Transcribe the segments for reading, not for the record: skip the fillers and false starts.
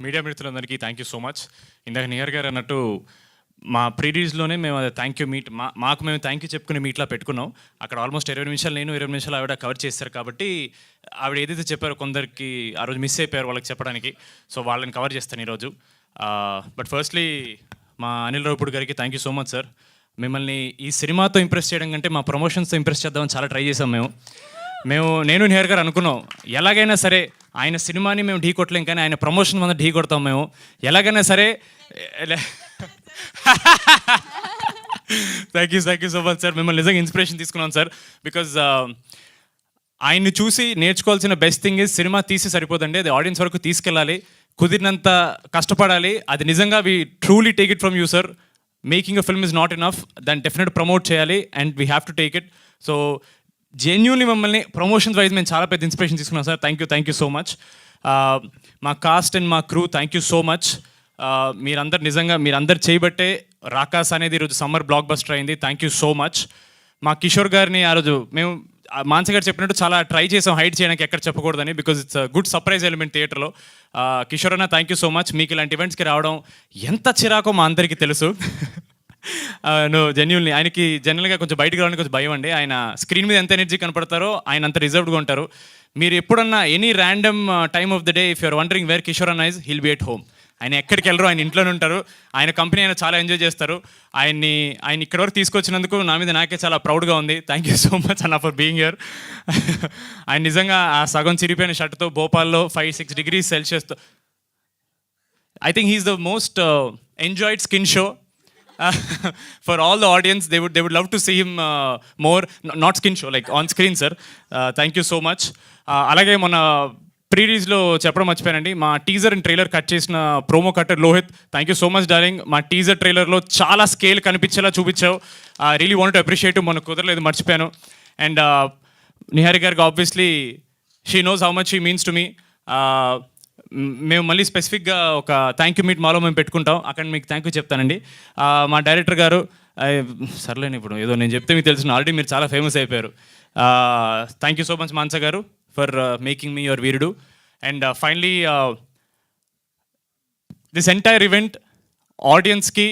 Media మిత్రులందరికీ thank you so much. ఇందాక near గారు అన్నట్టు మా ప్రీరీజ్లోనే మేము అది థ్యాంక్ యూ మీట్ మాకు మేము థ్యాంక్ యూ చెప్పుకునే మీట్లా పెట్టుకున్నాం. అక్కడ ఆల్మోస్ట్ 20 నిమిషాలు నేను 20 నిమిషాలు ఆవిడ కవర్ చేశారు కాబట్టి ఆవిడ ఏదైతే చెప్పారో కొందరికి ఆ రోజు మిస్ అయిపోయారు వాళ్ళకి చెప్పడానికి. సో వాళ్ళని కవర్ చేస్తాను ఈరోజు. బట్ ఫస్ట్లీ మా అనిల్ రావుపూడి గారికి thank you so much sir. మిమ్మల్ని ఈ సినిమాతో ఇంప్రెస్ చేయడం కంటే మా ప్రమోషన్స్తో ఇంప్రెస్ చేద్దామని చాలా ట్రై చేసాం నేను నిహర్ గారు అనుకున్నాం ఎలాగైనా సరే ఆయన సినిమాని మేము ఢీ కొట్టలేం కానీ ఆయన ప్రమోషన్ వల్ల ఢీ కొడతాం మేము ఎలాగైనా సరే. Thank you so much sir. మిమ్మల్ని నిజంగా ఇన్స్పిరేషన్ తీసుకున్నాం సార్. బికాజ్ ఆయన్ని చూసి నేర్చుకోవాల్సిన బెస్ట్ థింగ్ ఇస్ సినిమా తీసి సరిపోదండి, అది ఆడియన్స్ వరకు తీసుకెళ్ళాలి, కుదిరినంత కష్టపడాలి. అది నిజంగా we truly take it from you sir. Making a film is not enough, దాన్ని డెఫినెట్ ప్రమోట్ చేయాలి and we have to take it. So genuinely మమ్మల్ని ప్రమోషన్స్ వైజ్ మేము చాలా పెద్ద ఇన్స్పిరేషన్ తీసుకున్నాం sir. Thank you so much. మా cost and మా crew thank you so much. మీరందరు చేయబట్టే రాకాస్ అనేది ఈరోజు సమ్మర్ బ్లాక్ బస్టర్ అయింది. Thank you so much. మా కిషోర్ గారిని ఆ రోజు మేము మాన్స గారు చెప్పినట్టు చాలా ట్రై చేసాం హైడ్ చేయడానికి, ఎక్కడ చెప్పకూడదని, because it's good surprise element థియేటర్లో. కిషోర్ అన్న థ్యాంక్ యూ సో మచ్. మీకు ఇలాంటి ఈవెంట్స్కి రావడం ఎంత చిరాకో మా అందరికీ తెలుసు. జెన్యున్లీ ఆయనకి జనరల్గా కొంచెం బయటకు రావడానికి కొంచెం భయం అండి. ఆయన స్క్రీన్ మీద ఎంత ఎనర్జీ కనపడతారో ఆయన అంత రిజర్వ్డ్గా ఉంటారు. మీరు ఎప్పుడన్నా any random time of the day if you're wondering where Kishore అన్న is, he'll be at home. ఆయన ఎక్కడికి వెళ్ళరు, ఆయన ఇంట్లోనే ఉంటారు. ఆయన కంపెనీ ఆయన చాలా ఎంజాయ్ చేస్తారు. ఆయన ఇక్కడ వరకు తీసుకొచ్చినందుకు నా మీద నాకే చాలా ప్రౌడ్గా ఉంది. థ్యాంక్ యూ సో మచ్ అన్న ఫర్ బీయింగ్ హియర్. ఆయన నిజంగా ఆ సగం చిరిగిపోయిన షర్ట్తో భోపాల్లో 5-6 degrees Celsiusతో I think he is the most enjoyed skin show for all the audience. They would love to see him more, not skin show, like on screen sir. Thank you so much. అలాగే మన ప్రీరీజ్లో చెప్పడం మర్చిపోయానండి, మా teaser and trailer cut చేసిన promo cutter Lohit, thank you so much darling. మా teaser ట్రైలర్లో చాలా scale కనిపించేలా చూపించావు. Really want to appreciate. మొన్న కుదరలేదు, మర్చిపోయాను. అండ్ నిహారి గారికి obviously she knows how much she means to me. మేము మళ్ళీ స్పెసిఫిక్గా ఒక థ్యాంక్ యూ మీట్ మాలో మేము పెట్టుకుంటాం, అక్కడ మీకు థ్యాంక్ యూ చెప్తానండి. మా డైరెక్టర్ గారు సర్లేని ఇప్పుడు ఏదో నేను చెప్తే మీకు తెలుసు, ఆల్రెడీ మీరు చాలా ఫేమస్ అయిపోయారు. థ్యాంక్ యూ సో మచ్ మాన్స గారు for making me your Veerudu. And finally this entire event ఆడియన్స్కి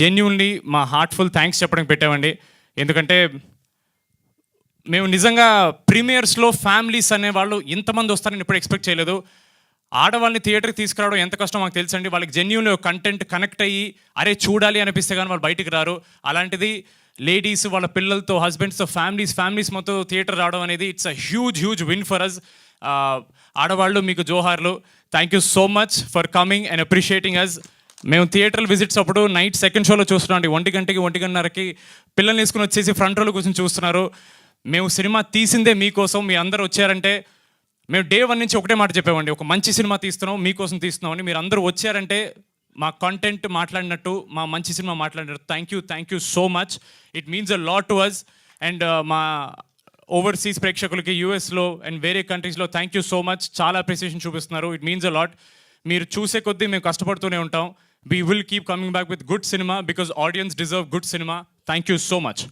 జెన్యూన్లీ మా హార్ట్ఫుల్ థ్యాంక్స్ చెప్పడానికి పెట్టామండి. ఎందుకంటే మేము నిజంగా ప్రీమియర్స్లో ఫ్యామిలీస్ అనేవాళ్ళు ఇంతమంది వస్తారని ఎప్పుడు ఎక్స్పెక్ట్ చేయలేదు. ఆడవాళ్ళని థియేటర్కి తీసుకురావడం ఎంత కష్టం మాకు తెలుసండి. వాళ్ళకి జెన్యూన్లీ కంటెంట్ కనెక్ట్ అయ్యి అరే చూడాలి అనిపిస్తే కానీ వాళ్ళు బయటికి రారు. అలాంటిది లేడీస్ వాళ్ళ పిల్లలతో, హస్బెండ్స్తో, ఫ్యామిలీస్ మొత్తం థియేటర్ రావడం అనేది it's a huge win for us. ఆడవాళ్ళు మీకు జోహార్లు. Thank you so much for coming and appreciating us. మేము థియేటర్ విజిట్స్ అప్పుడు నైట్ సెకండ్ షోలో చూస్తున్నాం అండి, 1 గంటకి 1:30కి పిల్లల్ని వేసుకుని వచ్చేసి ఫ్రంట్ రోలో కూర్చొని చూస్తున్నారు. మేము సినిమా తీసిందే మీకోసం, మీ అందరూ వచ్చారంటే మేము డే 1 నుంచి ఒకటే మాట చెప్పామండి, ఒక మంచి సినిమా తీస్తున్నాం, మీకోసం తీస్తున్నాం అని. మీరు అందరూ వచ్చారంటే మా కంటెంట్ మాట్లాడినట్టు, మా మంచి సినిమా మాట్లాడినట్టు. Thank you so much. It means a lot to us. And మా ఓవర్సీస్ ప్రేక్షకులకి యూఎస్లో అండ్ వేరే కంట్రీస్లో థ్యాంక్ యూ సో మచ్. చాలా అప్రిసియేషన్ చూపిస్తున్నారు. It means a lot. మీరు చూసే కొద్దీ మేము కష్టపడుతూనే ఉంటాం. We will keep coming back with good cinema because audience deserve good cinema. Thank you so much.